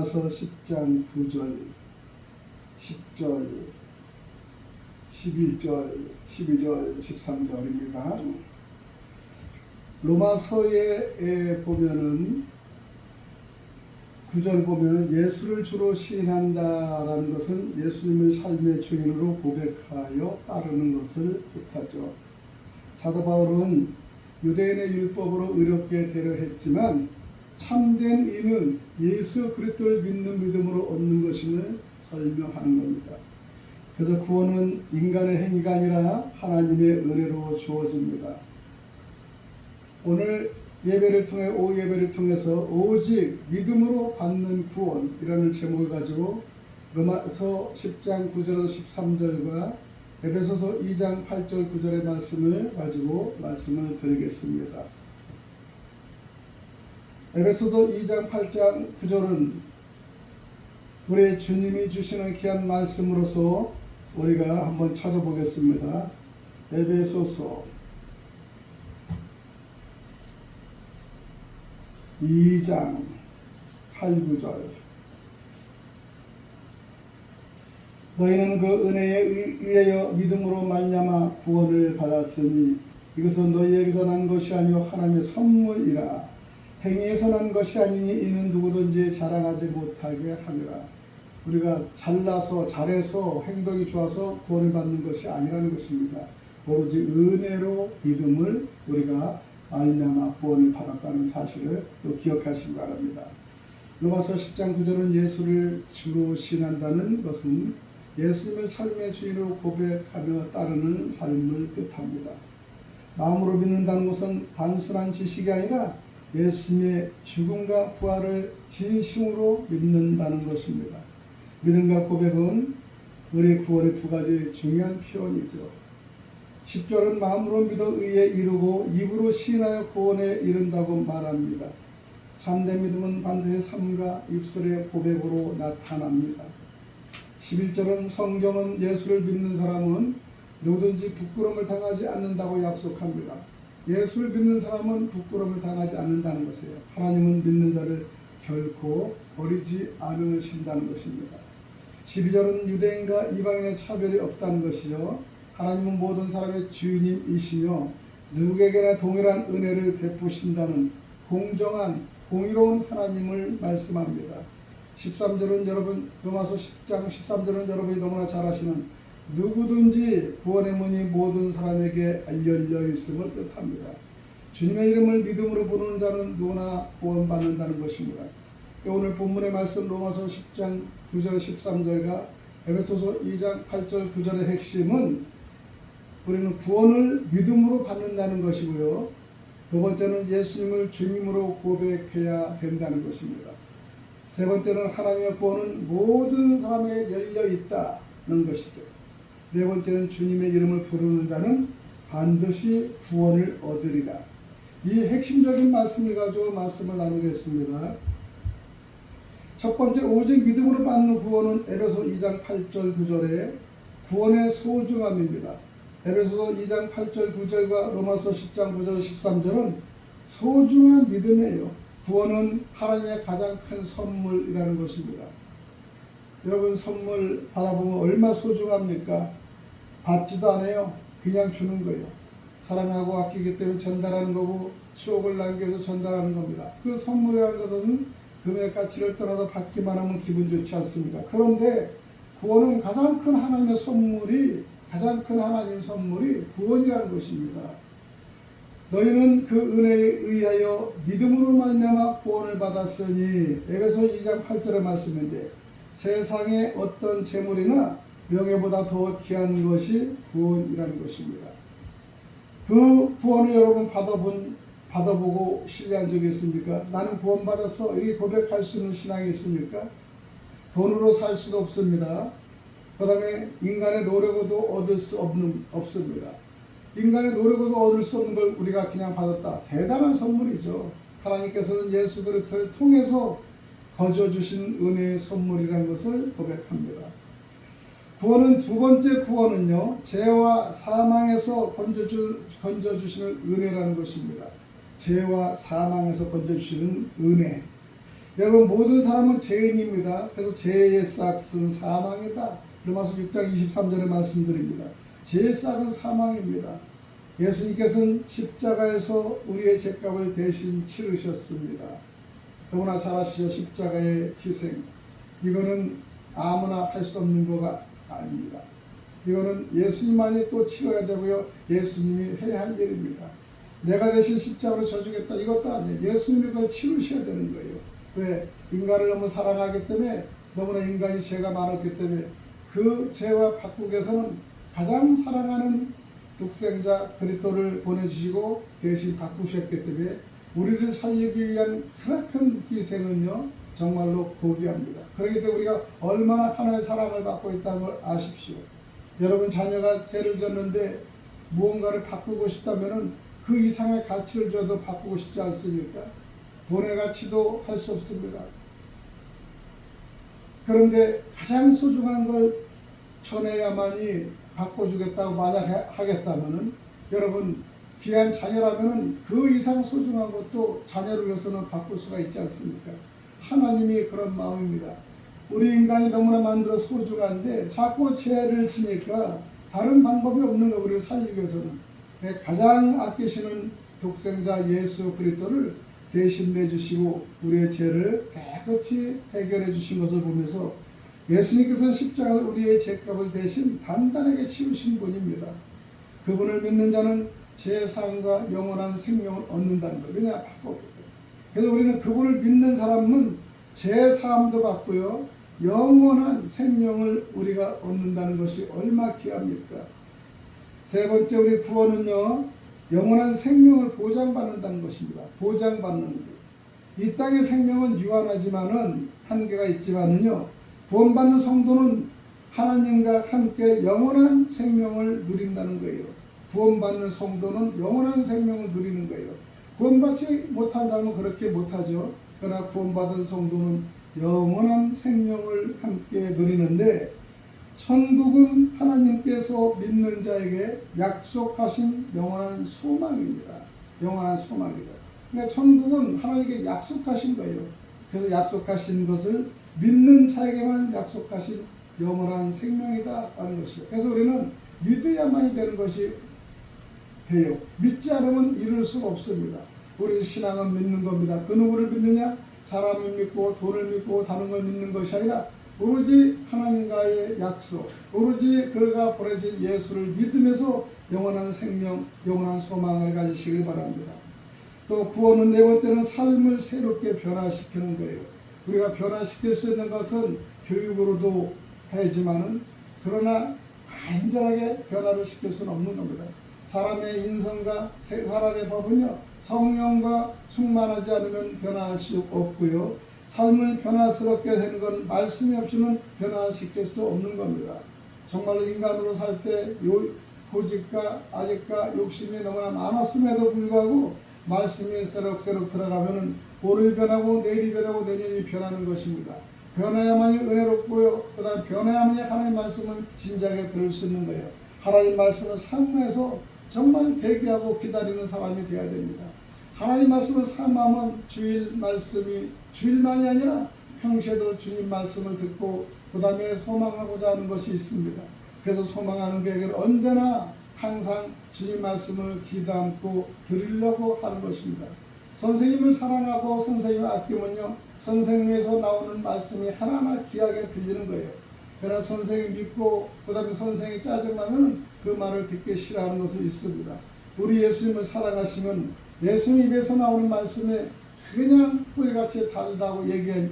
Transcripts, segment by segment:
로마서 10장 9절, 10절, 11절, 12절, 13절입니다. 로마서에 보면은 9절 보면은 예수를 주로 시인한다라는 것은 예수님을 삶의 주인으로 고백하여 따르는 것을 뜻하죠. 사도 바울은 유대인의 율법으로 의롭게 되려 했지만 참된 이는 예수 그리스도를 믿는 믿음으로 얻는 것임을 설명하는 겁니다. 그래서 구원은 인간의 행위가 아니라 하나님의 은혜로 주어집니다. 오늘 예배를 통해 오후 예배를 통해서 오직 믿음으로 받는 구원이라는 제목을 가지고 로마서 10장 9절에서 13절과 에베소서 2장 8절 9절의 말씀을 가지고 말씀을 드리겠습니다. 에베소서 2장 8장 9절은 우리 주님이 주시는 귀한 말씀으로서 우리가 한번 찾아보겠습니다. 에베소서 2장 8, 9절. 너희는 그 은혜에 의하여 믿음으로 말미암아 구원을 받았으니 이것은 너희에게서 난 것이 아니요 하나님의 선물이라. 행위에서 난 것이 아니니 이는 누구든지 자랑하지 못하게 하리라. 우리가 잘나서 잘해서 행동이 좋아서 구원을 받는 것이 아니라는 것입니다. 오로지 은혜로 믿음을 우리가 말미암아 구원을 받았다는 사실을 또 기억하시기 바랍니다. 로마서 10장 9절은 예수를 주로 신한다는 것은 예수님을 삶의 주인으로 고백하며 따르는 삶을 뜻합니다. 마음으로 믿는다는 것은 단순한 지식이 아니라 예수님의 죽음과 부활을 진심으로 믿는다는 것입니다. 믿음과 고백은 우리 구원의 두 가지 중요한 표현이죠. 10절은 마음으로 믿어 의에 이르고 입으로 시인하여 구원에 이른다고 말합니다. 참된 믿음은 반드시 삶과 입술의 고백으로 나타납니다. 11절은 성경은 예수를 믿는 사람은 누구든지 부끄러움을 당하지 않는다고 약속합니다. 예수를 믿는 사람은 부끄러움을 당하지 않는다는 것이에요. 하나님은 믿는 자를 결코 버리지 않으신다는 것입니다. 12절은 유대인과 이방인의 차별이 없다는 것이요 하나님은 모든 사람의 주인이시며 누구에게나 동일한 은혜를 베푸신다는 공정한 공의로운 하나님을 말씀합니다. 13절은 여러분 로마서 10장 13절은 여러분이 너무나 잘 아시는 누구든지 구원의 문이 모든 사람에게 열려 있음을 뜻합니다. 주님의 이름을 믿음으로 부르는 자는 누구나 구원받는다는 것입니다. 오늘 본문의 말씀 로마서 10장 9절 13절과 에베소서 2장 8절 9절의 핵심은 우리는 구원을 믿음으로 받는다는 것이고요. 두 번째는 예수님을 주님으로 고백해야 된다는 것입니다. 세 번째는 하나님의 구원은 모든 사람에게 열려 있다는 것이죠. 네 번째는 주님의 이름을 부르는 자는 반드시 구원을 얻으리라. 이 핵심적인 말씀을 가지고 말씀을 나누겠습니다. 첫 번째 오직 믿음으로 받는 구원은 에베소 2장 8절 9절의 구원의 소중함입니다. 에베소서 2장 8절 9절과 로마서 10장 9절 13절은 소중한 믿음이에요. 구원은 하나님의 가장 큰 선물이라는 것입니다. 여러분 선물 받아보면 얼마나 소중합니까? 받지도 않아요. 그냥 주는 거예요. 사랑하고 아끼기 때문에 전달하는 거고 추억을 남겨서 전달하는 겁니다. 그 선물이라는 것은 금액 가치를 떠나서 받기만 하면 기분 좋지 않습니까? 그런데 구원은 가장 큰 하나님의 선물이 가장 큰 하나님의 선물이 구원이라는 것입니다. 너희는 그 은혜에 의하여 믿음으로 말미암아 구원을 받았으니 에베소 2장 8절의 말씀인데 세상의 어떤 재물이나 명예보다 더 귀한 것이 구원이라는 것입니다. 그 구원을 여러분 받아보고 신뢰한 적이 있습니까? 나는 구원받았어. 이렇게 고백할 수 있는 신앙이 있습니까? 돈으로 살 수도 없습니다. 그 다음에 인간의 노력으로도 얻을 수 없습니다. 인간의 노력으로 얻을 수 없는 걸 우리가 그냥 받았다. 대단한 선물이죠. 하나님께서는 예수 그리스도를 통해서 거저주신 은혜의 선물이라는 것을 고백합니다. 구원은 두 번째 구원은요. 죄와 사망에서 건져주시는 은혜라는 것입니다. 죄와 사망에서 건져주시는 은혜. 여러분 모든 사람은 죄인입니다. 그래서 죄의 싹은 사망이다. 로마서 6장 23절에 말씀드립니다. 죄의 싹은 사망입니다. 예수님께서는 십자가에서 우리의 죄값을 대신 치르셨습니다. 너무나 잘 아시죠? 십자가의 희생. 이거는 아무나 할 수 없는 거가 아닙니다. 이거는 예수님만이 또 치러야 되고요. 예수님이 해야 할 일입니다. 내가 대신 십자가로 져주겠다 이것도 아니에요. 예수님이 그걸 치르셔야 되는 거예요. 왜? 인간을 너무 사랑하기 때문에, 너무나 인간이 죄가 많았기 때문에 그 죄와 바꾸기 위해서는 가장 사랑하는 독생자 그리스도를 보내주시고 대신 바꾸셨기 때문에 우리를 살리기 위한 크나큰 희생은요 정말로 고귀합니다. 그렇기 때문에 우리가 얼마나 하나님의 사랑을 받고 있다는 걸 아십시오. 여러분 자녀가 죄를 졌는데 무언가를 바꾸고 싶다면 그 이상의 가치를 줘도 바꾸고 싶지 않습니까? 돈의 가치도 할 수 없습니다. 그런데 가장 소중한 걸 전해야만이 바꿔주겠다고 만약 하겠다면 여러분 귀한 자녀라면 그 이상 소중한 것도 자녀를 위해서는 바꿀 수가 있지 않습니까? 하나님이 그런 마음입니다. 우리 인간이 너무나 만들어 소중한데 자꾸 죄를 지니까 다른 방법이 없는 거 우리를 살리기 위해서는 가장 아끼시는 독생자 예수 그리스도를 대신 내주시고 우리의 죄를 깨끗이 해결해 주신 것을 보면서 예수님께서는 십자가에서 우리의 죄값을 대신 단단하게 치우신 분입니다. 그분을 믿는 자는 죄사함과 영원한 생명을 얻는다는 거예요. 왜냐? 바꿨기 때문에. 그래서 우리는 그분을 믿는 사람은 죄사함도 받고요. 영원한 생명을 우리가 얻는다는 것이 얼마나 귀합니까? 세 번째 우리 구원은요. 영원한 생명을 보장받는다는 것입니다. 보장받는 것. 이 땅의 생명은 유한하지만은 한계가 있지만은요. 구원받는 성도는 하나님과 함께 영원한 생명을 누린다는 거예요. 구원받는 성도는 영원한 생명을 누리는 거예요. 구원받지 못한 사람은 그렇게 못하죠. 그러나 구원받은 성도는 영원한 생명을 함께 누리는데 천국은 하나님께서 믿는 자에게 약속하신 영원한 소망입니다. 영원한 소망이다. 그러니까 천국은 하나님께 약속하신 거예요. 그래서 약속하신 것을 믿는 자에게만 약속하신 영원한 생명이다 하는 것이죠. 그래서 우리는 믿어야만이 되는 것이 해요. 믿지 않으면 이룰 수가 없습니다. 우리 신앙은 믿는 겁니다. 그 누구를 믿느냐? 사람을 믿고 돈을 믿고 다른 걸 믿는 것이 아니라 오로지 하나님과의 약속, 오로지 그가 보내신 예수를 믿으면서 영원한 생명, 영원한 소망을 가지시길 바랍니다. 또 구원은 네 번째는 삶을 새롭게 변화시키는 거예요. 우리가 변화시킬 수 있는 것은 교육으로도 해야지만은 그러나 완전하게 변화를 시킬 수는 없는 겁니다. 사람의 인성과 사람의 법은요 성령과 충만하지 않으면 변화할 수 없고요. 삶을 변화스럽게 하는 건 말씀이 없이는 변화시킬 수 없는 겁니다. 정말로 인간으로 살 때 고집과 아집과 욕심이 너무나 많았음에도 불구하고 말씀이 새록새록 들어가면 오늘이 변하고 내일이 변하고 내년이 변하는 것입니다. 변해야만이 은혜롭고요. 그 다음 변해야만이 하나님 말씀을 진작에 들을 수 있는 거예요. 하나님 말씀을 상무해서 정말 대기하고 기다리는 사람이 되어야 됩니다. 하나님 말씀을 삼으면 주일 말씀이 주일만이 아니라 평소에도 주님 말씀을 듣고 그 다음에 소망하고자 하는 것이 있습니다. 그래서 소망하는 교회는 언제나 항상 주님 말씀을 귀담고 드리려고 하는 것입니다. 선생님을 사랑하고 선생님을 아끼면요 선생님에서 나오는 말씀이 하나하나 귀하게 들리는 거예요. 그러나 선생님 믿고 그 다음에 선생님이 짜증나면 그 말을 듣기 싫어하는 것은 있습니다. 우리 예수님을 사랑하시면 예수님 입에서 나오는 말씀에 그냥 꿀같이 달다고 얘기할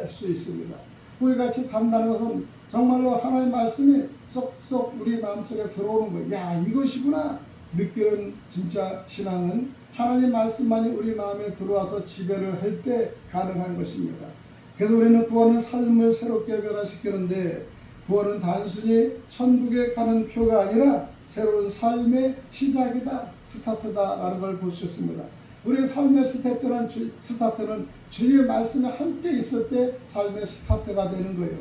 수 있습니다. 꿀같이 단다는 것은 정말로 하나님의 말씀이 쏙쏙 우리 마음속에 들어오는 거예요. 야, 이것이구나 느끼는 진짜 신앙은 하나님 말씀만이 우리 마음에 들어와서 지배를 할 때 가능한 것입니다. 그래서 우리는 구원은 삶을 새롭게 변화시키는데 구원은 단순히 천국에 가는 표가 아니라 새로운 삶의 시작이다, 스타트다라는 걸 볼 수 있습니다. 우리의 삶의 스타트는 주님의 말씀에 함께 있을 때 삶의 스타트가 되는 거예요.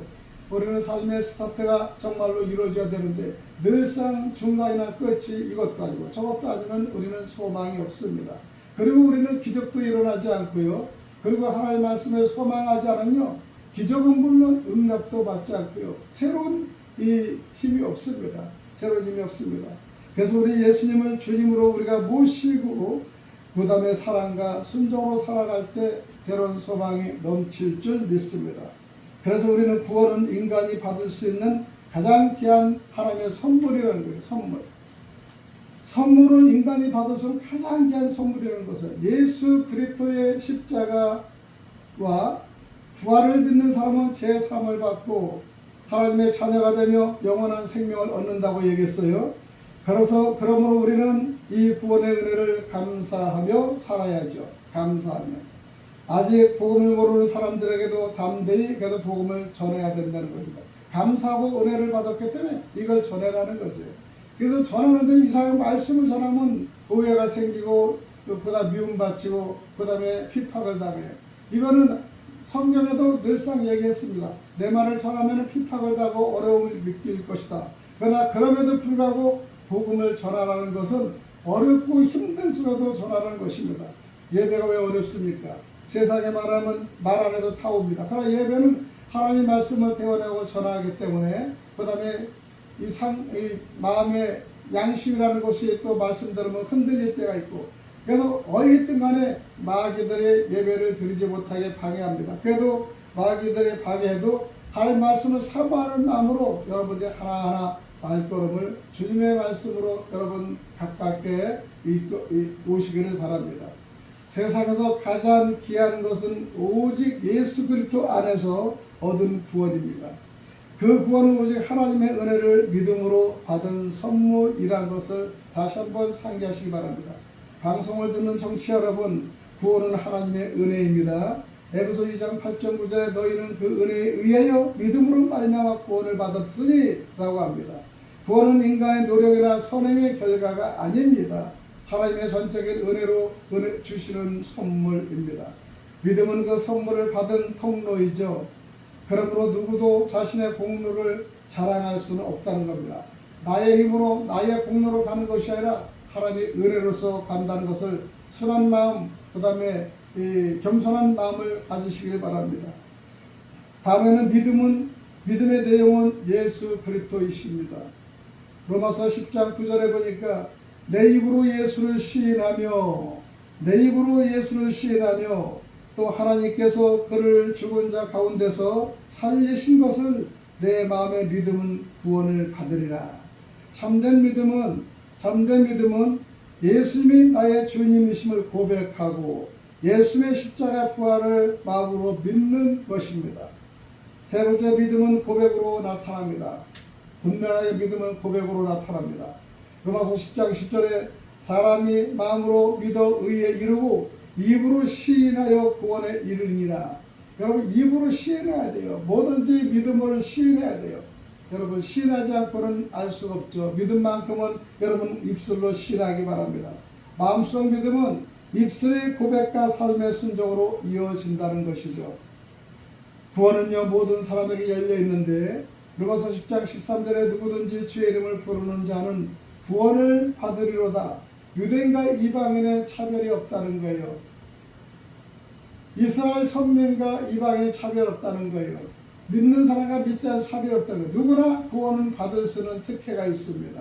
우리는 삶의 스타트가 정말로 이루어져야 되는데 늘상 중간이나 끝이 이것도 아니고 저것도 아니면 우리는 소망이 없습니다. 그리고 우리는 기적도 일어나지 않고요. 그리고 하나님의 말씀에 소망하지 않으면요, 기적은 물론 응답도 받지 않고요, 새로운 이 힘이 없습니다. 새로운 힘이 없습니다. 그래서 우리 예수님을 주님으로 우리가 모시고 그 다음에 사랑과 순종으로 살아갈 때 새로운 소망이 넘칠 줄 믿습니다. 그래서 우리는 구원은 인간이 받을 수 있는 가장 귀한 하나님의 선물이라는 거예요. 선물. 선물은 인간이 받을 수 있는 가장 귀한 선물이라는 것은 예수 그리스도의 십자가와 부활을 믿는 사람은 제3을 받고 하나님의 자녀가 되며 영원한 생명을 얻는다고 얘기했어요. 그러므로 우리는 이 구원의 은혜를 감사하며 살아야죠. 감사하며. 아직 복음을 모르는 사람들에게도 담대히 그래도 복음을 전해야 된다는 겁니다. 감사하고 은혜를 받았기 때문에 이걸 전해라는 것이에요. 그래서 전하는데 이상한 말씀을 전하면 오해가 생기고 그다음 미움받치고 그 다음에 핍박을 당해요. 이거는 성경에도 늘상 얘기했습니다. 내 말을 전하면 핍박을 당하고 어려움을 느낄 것이다. 그러나 그럼에도 불구하고 복음을 전하라는 것은 어렵고 힘든 수라도 전하라는 것입니다. 예배가 왜 어렵습니까? 세상에 말하면 말 안 해도 타옵니다. 그러나 예배는 하나님 말씀을 대원하고 전하기 때문에 그 다음에 이 마음의 양심이라는 것이 또 말씀 들으면 흔들릴 때가 있고, 그래도 어쨌든 간에 마귀들의 예배를 드리지 못하게 방해합니다. 그래도 마귀들의 방해도 하나님 말씀을 사모하는 마음으로 여러분들이 하나하나 발걸음을 주님의 말씀으로 여러분 가깝게 오시기를 바랍니다. 세상에서 가장 귀한 것은 오직 예수 그리스도 안에서 얻은 구원입니다. 그 구원은 오직 하나님의 은혜를 믿음으로 받은 선물이라는 것을 다시 한번 상기하시기 바랍니다. 방송을 듣는 청취자 여러분, 구원은 하나님의 은혜입니다. 에베소 2장 8절 9절에 너희는 그 은혜에 의하여 믿음으로 말미암아 구원을 받았으니 라고 합니다. 구원은 인간의 노력이나 선행의 결과가 아닙니다. 하나님의 전적인 은혜로 주시는 선물입니다. 믿음은 그 선물을 받은 통로이죠. 그러므로 누구도 자신의 공로를 자랑할 수는 없다는 겁니다. 나의 힘으로 나의 공로로 가는 것이 아니라 하나님의 은혜로서 간다는 것을 순한 마음, 그 다음에 겸손한 마음을 가지시길 바랍니다. 다음에는 믿음의 내용은 예수 그리스도이십니다. 로마서 10장 9절에 보니까 내 입으로 예수를 시인하며 또 하나님께서 그를 죽은 자 가운데서 살리신 것을 내 마음에 믿음은 구원을 받으리라. 참된 믿음은 예수님이 나의 주님이심을 고백하고 예수님의 십자가 부활을 마음으로 믿는 것입니다. 세 번째, 믿음은 고백으로 나타납니다. 분명하게 믿음은 고백으로 나타납니다. 로마서 10장 10절에 사람이 마음으로 믿어 의에 이르고 입으로 시인하여 구원에 이르니라. 여러분, 입으로 시인해야 돼요. 뭐든지 믿음을 시인해야 돼요. 여러분, 시인하지 않고는 알 수가 없죠. 믿음만큼은 여러분 입술로 시인하기 바랍니다. 마음속 믿음은 입술의 고백과 삶의 순종으로 이어진다는 것이죠. 구원은요, 모든 사람에게 열려 있는데 로마서 10장 13절에 누구든지 주의 이름을 부르는 자는 구원을 받으리로다. 유대인과 이방인의 차별이 없다는 거예요. 이스라엘 선민과 이방인의 차별 없다는 거예요. 믿는 사람과 믿지 않는 차별이 없다는 거예요. 누구나 구원은 받을 수 있는 특혜가 있습니다.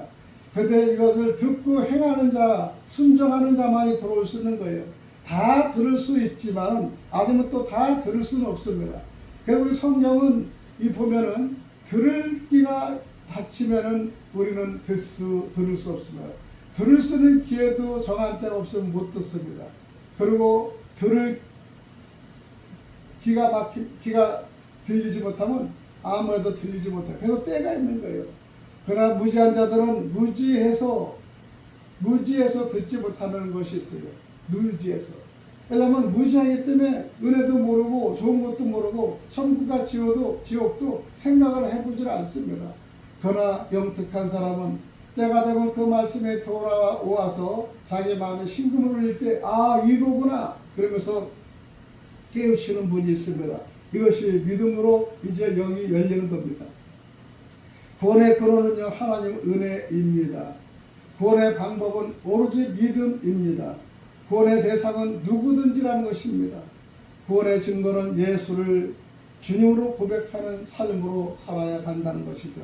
그런데 이것을 듣고 행하는 자, 순종하는 자만이 들어올 수 있는 거예요. 다 들을 수 있지만 아니면 또 다 들을 수는 없습니다. 그래서 우리 성경은 보면은 들을 귀가 닫히면은 우리는 들을 수 없습니다. 들을 수 있는 기회도 정한 때가 없으면 못 듣습니다. 그리고 귀가 들리지 못하면 아무래도 들리지 못해요. 그래서 때가 있는 거예요. 그러나 무지한 자들은 무지해서 듣지 못하는 것이 있어요. 무지해서. 왜냐하면 무지하기 때문에 은혜도 모르고 좋은 것도 모르고 천국과 지옥도 생각을 해보질 않습니다. 그러나 영특한 사람은 때가 되면 그 말씀에 돌아와서 자기 마음에 심금을 울릴 때 이거구나 그러면서 깨우치는 분이 있습니다. 이것이 믿음으로 이제 영이 열리는 겁니다. 구원의 근원은요, 하나님 은혜입니다. 구원의 방법은 오로지 믿음입니다. 구원의 대상은 누구든지라는 것입니다. 구원의 증거는 예수를 주님으로 고백하는 삶으로 살아야 한다는 것이죠.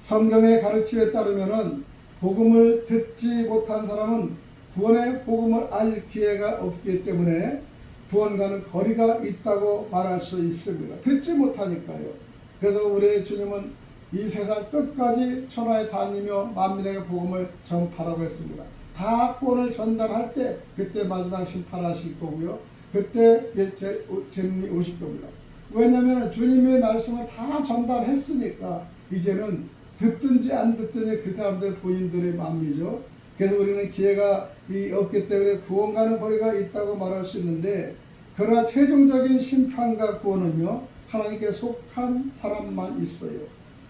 성경의 가르침에 따르면은 복음을 듣지 못한 사람은 구원의 복음을 알 기회가 없기 때문에 구원과는 거리가 있다고 말할 수 있습니다. 듣지 못하니까요. 그래서 우리 주님은 이 세상 끝까지 천하에 다니며 만민에게 복음을 전파라고 했습니다. 다 구원을 전달할 때 그때 마지막 심판하실 거고요. 그때 재림이 오실 겁니다. 왜냐하면 주님의 말씀을 다 전달했으니까 이제는 듣든지 안 듣든지 그 사람들 본인들의 마음이죠. 그래서 우리는 기회가 없기 때문에 구원과는 거리가 있다고 말할 수 있는데, 그러나 최종적인 심판과 구원은요 하나님께 속한 사람만 있어요.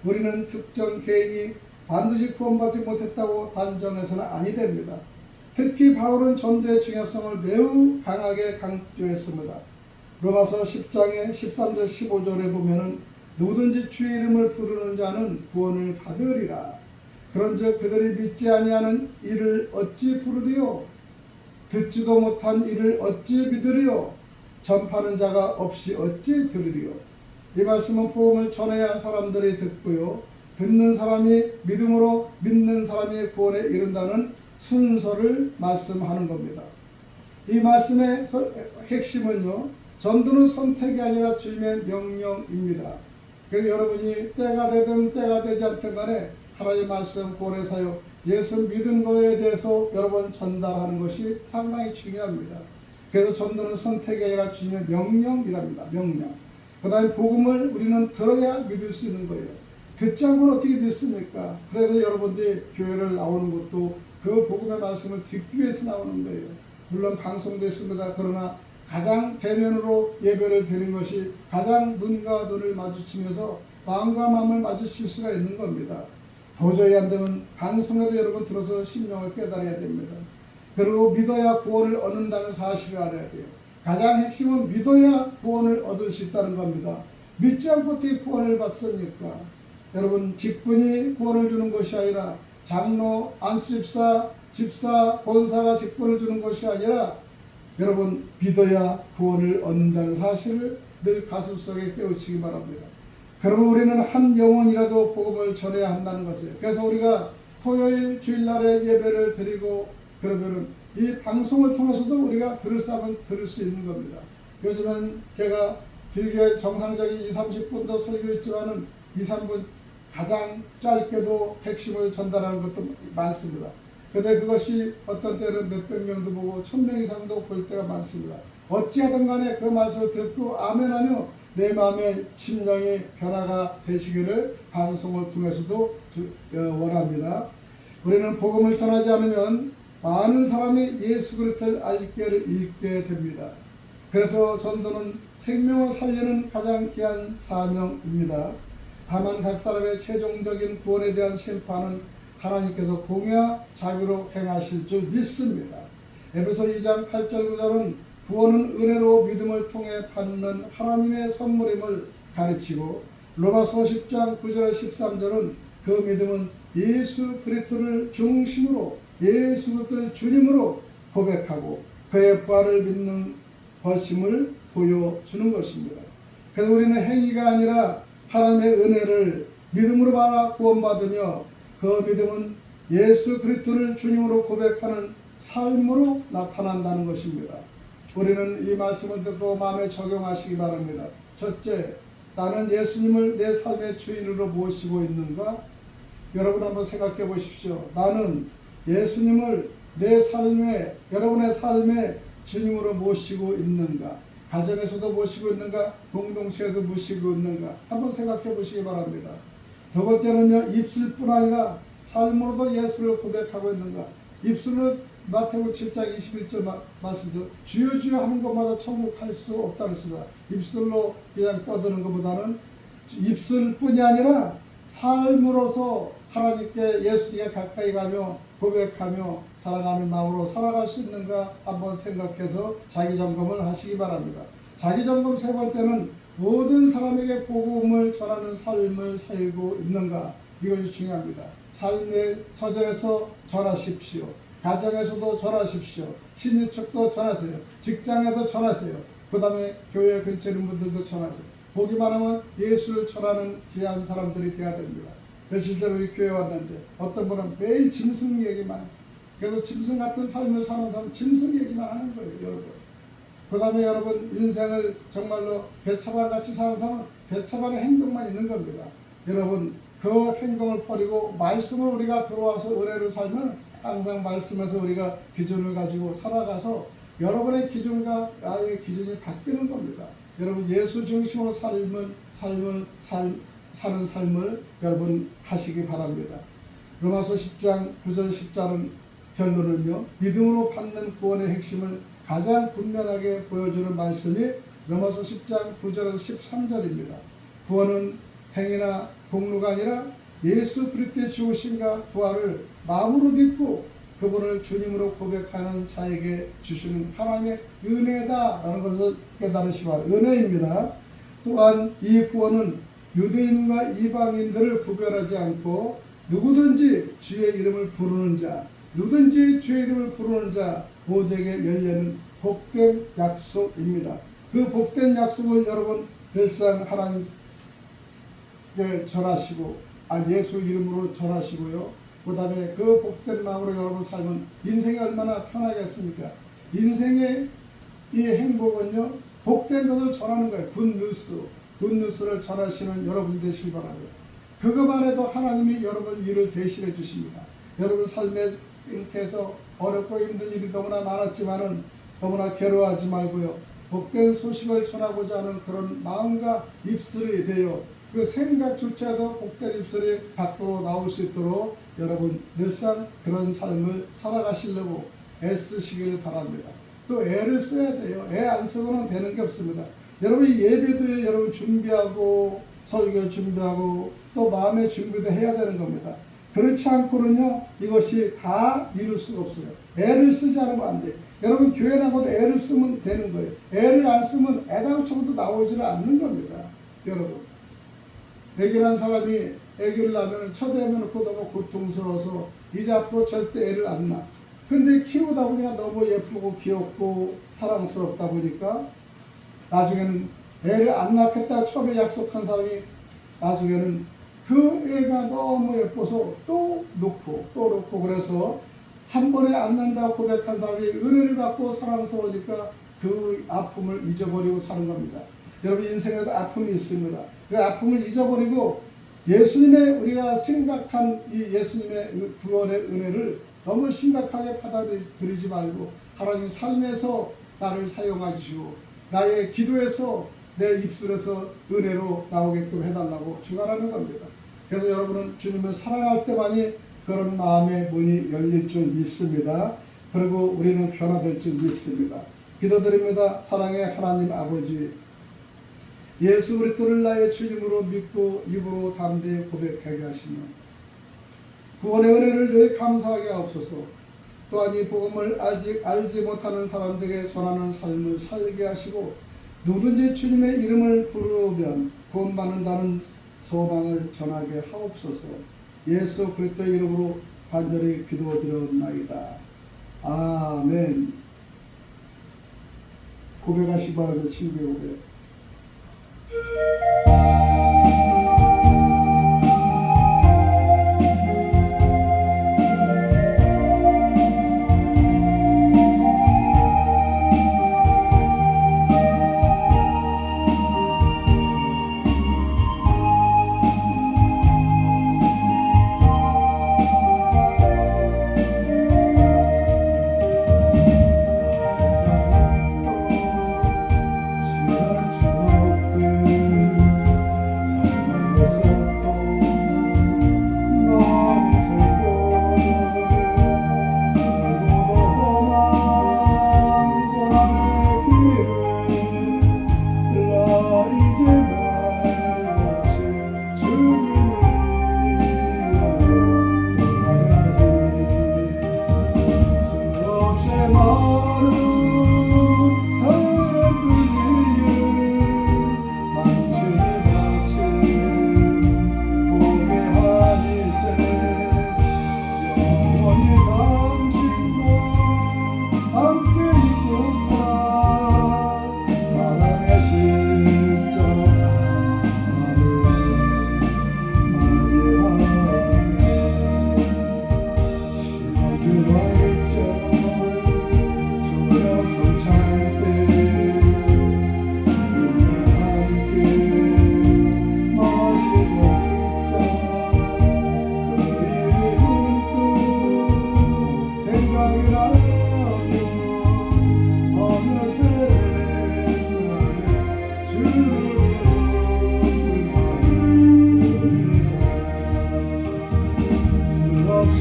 우리는 특정 개인이 반드시 구원받지 못했다고 단정해서는 아니 됩니다. 특히 바울은 전도의 중요성을 매우 강하게 강조했습니다. 로마서 10장의 13절 15절에 보면은 누구든지 주의 이름을 부르는 자는 구원을 받으리라. 그런즉 그들이 믿지 아니하는 이를 어찌 부르리요? 듣지도 못한 이를 어찌 믿으리요? 전파하는 자가 없이 어찌 들으리요? 이 말씀은 복음을 전해야 사람들이 듣고요, 듣는 사람이 믿음으로 믿는 사람이 구원에 이른다는 순서를 말씀하는 겁니다. 이 말씀의 핵심은요, 전도는 선택이 아니라 주님의 명령입니다. 그래서 여러분이 때가 되든 때가 되지 않든 간에 하나님의 말씀, 구원의 사역, 예수 믿은 거에 대해서 여러분 전달하는 것이 상당히 중요합니다. 그래서 전도는 선택이 아니라 주님의 명령이랍니다. 명령. 그 다음에 복음을 우리는 들어야 믿을 수 있는 거예요. 듣지 않고는 어떻게 믿습니까? 그래서 여러분들이 교회를 나오는 것도 그 복음의 말씀을 듣기 위해서 나오는 거예요. 물론 방송도 있습니다. 그러나 가장 대면으로 예배를 드리는 것이 가장 눈과 눈을 마주치면서 마음과 마음을 마주칠 수가 있는 겁니다. 도저히 안 되면 방송에도 여러분 들어서 심령을 깨달아야 됩니다. 그리고 믿어야 구원을 얻는다는 사실을 알아야 돼요. 가장 핵심은 믿어야 구원을 얻을 수 있다는 겁니다. 믿지 않고 어떻게 구원을 받습니까? 여러분, 직분이 구원을 주는 것이 아니라 장로, 안수집사, 집사, 권사가 직분을 주는 것이 아니라 여러분, 믿어야 구원을 얻는다는 사실을 늘 가슴속에 깨우치기 바랍니다. 그러면 우리는 한 영혼이라도 복음을 전해야 한다는 것이에요. 그래서 우리가 토요일, 주일날에 예배를 드리고 그러면은 이 방송을 통해서도 우리가 들을 사람은 들을 수 있는 겁니다. 요즘은 제가 길게 정상적인 2, 30분도 설교했지만은 2, 3분 가장 짧게도 핵심을 전달하는 것도 많습니다. 그런데 그것이 어떤 때는 몇백 명도 보고 1000명 이상도 볼 때가 많습니다. 어찌하든 간에 그 말씀을 듣고 아멘하며 내 마음의 심령의 변화가 되시기를 방송을 통해서도 원합니다. 우리는 복음을 전하지 않으면 많은 사람이 예수 그리스도를 알 길을 잃게 됩니다. 그래서 전도는 생명을 살리는 가장 귀한 사명입니다. 다만 각 사람의 최종적인 구원에 대한 심판은 하나님께서 공의와 자비로 행하실 줄 믿습니다. 에베소 2장 8절 9절은 구원은 은혜로 믿음을 통해 받는 하나님의 선물임을 가르치고, 로마서 10장 9절 13절은 그 믿음은 예수 그리스도를 중심으로 예수 그리스도를 주님으로 고백하고 그의 부활을 믿는 것임을 보여주는 것입니다. 그래서 우리는 행위가 아니라 하나님의 은혜를 믿음으로 받아 구원받으며 그 믿음은 예수 그리스도를 주님으로 고백하는 삶으로 나타난다는 것입니다. 우리는 이 말씀을 듣고 마음에 적용하시기 바랍니다. 첫째, 나는 예수님을 내 삶의 주인으로 모시고 있는가? 여러분 한번 생각해 보십시오. 나는 예수님을 내 삶에, 여러분의 삶에 주님으로 모시고 있는가? 가정에서도 모시고 있는가? 공동체에도 모시고 있는가? 한번 생각해 보시기 바랍니다. 두 번째는요, 입술뿐 아니라 삶으로도 예수를 고백하고 있는가? 입술로 마태복음 7장 21절 말씀대로 주여 주여 하는 것마다 천국 갈 수 없다는 것입니다. 입술로 그냥 떠드는 것보다는 입술뿐이 아니라 삶으로서 하나님께 예수님께 가까이 가며 고백하며 살아가는 마음으로 살아갈 수 있는가 한번 생각해서 자기 점검을 하시기 바랍니다. 자기 점검 세 번째는 모든 사람에게 복음을 전하는 삶을 살고 있는가, 이것이 중요합니다. 삶의 서점에서 전하십시오. 가정에서도 전하십시오. 친인척도 전하세요. 직장에도 전하세요. 그 다음에 교회 근처에 있는 분들도 전하세요. 보기만 하면 예수를 전하는 귀한 사람들이 되어야 됩니다. 며칠 전에 우리 교회 왔는데 어떤 분은 매일 짐승 얘기만, 그래서 짐승 같은 삶을 사는 사람 짐승 얘기만 하는 거예요, 여러분. 그 다음에 여러분, 인생을 정말로 배차반같이 사는 사람은 배차반의 행동만 있는 겁니다. 여러분, 그 행동을 버리고 말씀을 우리가 들어와서 은혜를 살면 항상 말씀에서 우리가 기준을 가지고 살아가서 여러분의 기준과 나의 기준이 바뀌는 겁니다. 여러분, 예수 중심으로 사는 삶을 여러분 하시기 바랍니다. 로마서 10장 9절 10절은 결론은요, 믿음으로 받는 구원의 핵심을 가장 분명하게 보여주는 말씀이 로마서 10장 9절에서 13절입니다. 구원은 행위나 공로가 아니라 예수 그리스도의 죽으심과 부활을 마음으로 믿고 그분을 주님으로 고백하는 자에게 주시는 하나님의 은혜다라는 것을 깨달으시 바랍니다. 은혜입니다. 또한 이 구원은 유대인과 이방인들을 구별하지 않고 누구든지 주의 이름을 부르는 자, 누구든지 주의 이름을 부르는 자 모두에게 열리는 복된 약속입니다. 그 복된 약속을 여러분 늘상 하나님께 전하시고 예수 이름으로 전하시고요. 그 다음에 그 복된 마음으로 여러분 살면 인생이 얼마나 편하겠습니까? 인생의 이 행복은요, 복된 것을 전하는 거예요. 굿뉴스를 전하시는 여러분 되시기 바랍니다. 그것만 해도 하나님이 여러분 일을 대신해 주십니다. 여러분 삶에 인해서 어렵고 힘든 일이 너무나 많았지만은 너무나 괴로워하지 말고요. 복된 소식을 전하고자 하는 그런 마음과 입술이 되어 그 생각조차도 복된 입술이 밖으로 나올 수 있도록 여러분 늘상 그런 삶을 살아가시려고 애쓰시길 바랍니다. 또 애를 써야 돼요. 애 안 쓰고는 되는 게 없습니다. 여러분 예배도 여러분 준비하고 설교 준비하고 또 마음의 준비도 해야 되는 겁니다. 그렇지 않고는요 이것이 다 이룰 수가 없어요. 애를 쓰지 않으면 안 돼요. 여러분 교회 나가도 애를 쓰면 되는 거예요. 애를 안 쓰면 애당초부터 나오지는 않는 겁니다. 여러분 애기란 사람이 애기를 낳으면 첫애면 너무 고통스러워서 이제 앞으로 절대 애를 안 낳아. 근데 키우다 보니까 너무 예쁘고 귀엽고 사랑스럽다 보니까 나중에는 애를 안 낳겠다 처음에 약속한 사람이 나중에는 그 애가 너무 예뻐서 또 놓고 그래서 한 번에 안 낳는다고 고백한 사람이 은혜를 받고 사랑스러우니까 그 아픔을 잊어버리고 사는 겁니다. 여러분 인생에도 아픔이 있습니다. 그 아픔을 잊어버리고 예수님의 우리가 생각한 이 예수님의 구원의 은혜를 너무 심각하게 받아들이지 말고 하나님 삶에서 나를 사용하시고 나의 기도에서 내 입술에서 은혜로 나오게끔 해달라고 주관하는 겁니다. 그래서 여러분은 주님을 사랑할 때만이 그런 마음의 문이 열릴 줄 믿습니다. 그리고 우리는 변화될 줄 믿습니다. 기도드립니다. 사랑의 하나님 아버지, 예수 그리스도를 나의 주님으로 믿고 입으로 담대히 고백하게 하시며 구원의 은혜를 늘 감사하게 하옵소서. 또한 이 복음을 아직 알지 못하는 사람들에게 전하는 삶을 살게 하시고 누구든지 주님의 이름을 부르면 구원받는다는 소망을 전하게 하옵소서. 예수 그리스도 이름으로 간절히 기도드렸나이다. 아멘. 고백하시기 바랍니다. 친구의 고백.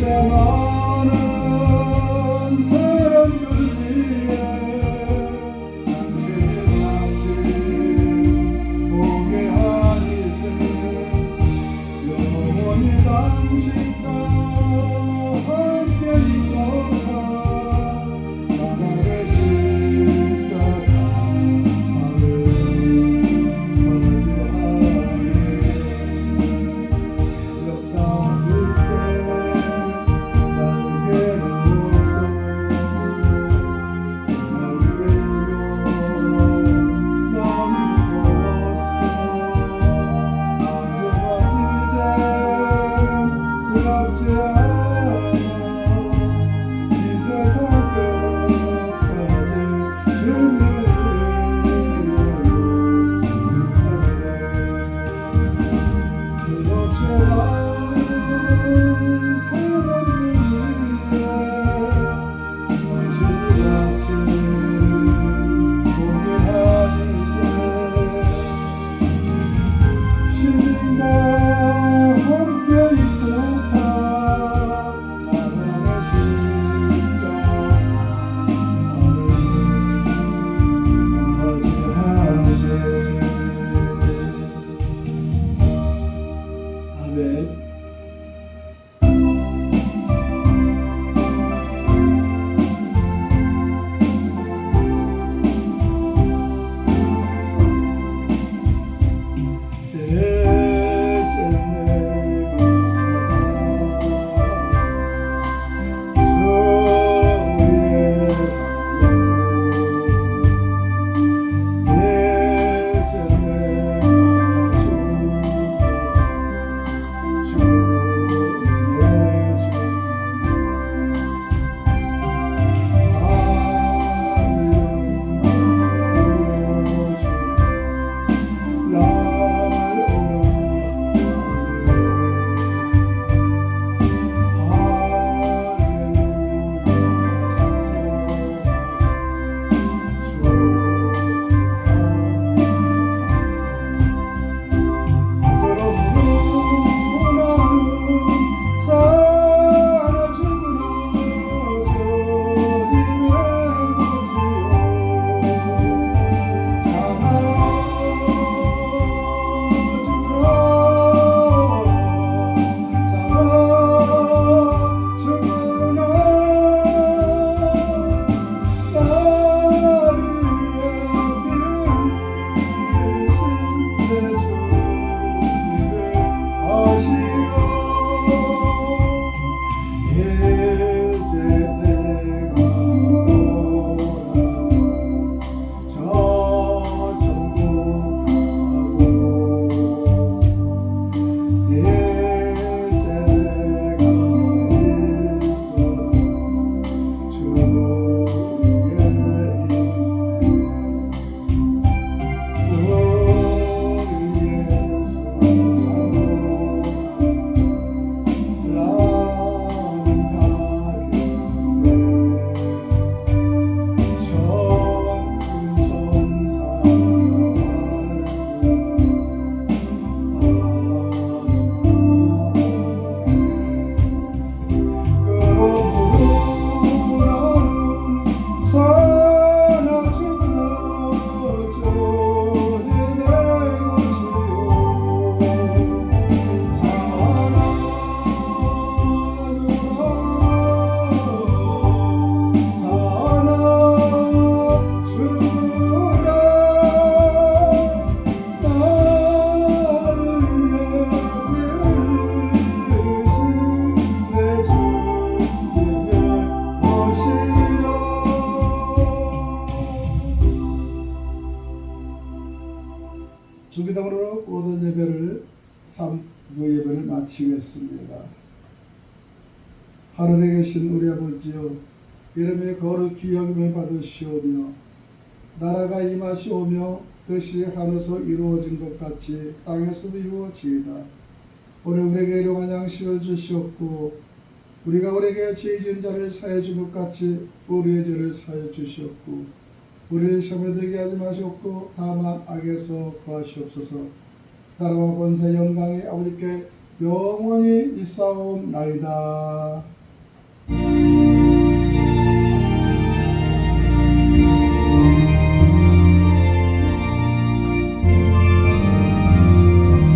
많은 사람들 위해 당신이 다시 오게 하니세 영원히 당신과 함께 있도록 나라의 십자가 나를 맞이하네 새벽 담을 때 주기도문으로 모든 예배를 3부 예배를 마치겠습니다. 하늘에 계신 우리 아버지여, 이름의 거룩히 여김을 받으시오며 나라가 임하시오며 뜻이 하늘에서 이루어진 것 같이 땅에서도 이루어지이다. 오늘 우리에게 일용할 양식을 주시옵고 우리가 우리에게 죄 지은 자를 사해 준 것 같이 우리의 죄를 사해 주시옵고 우리를 시험에 들게 하지 마시옵고 다만 악에서 구하시옵소서. 나라와 권세 영광이 아버지께 영원히 있사옵나이다.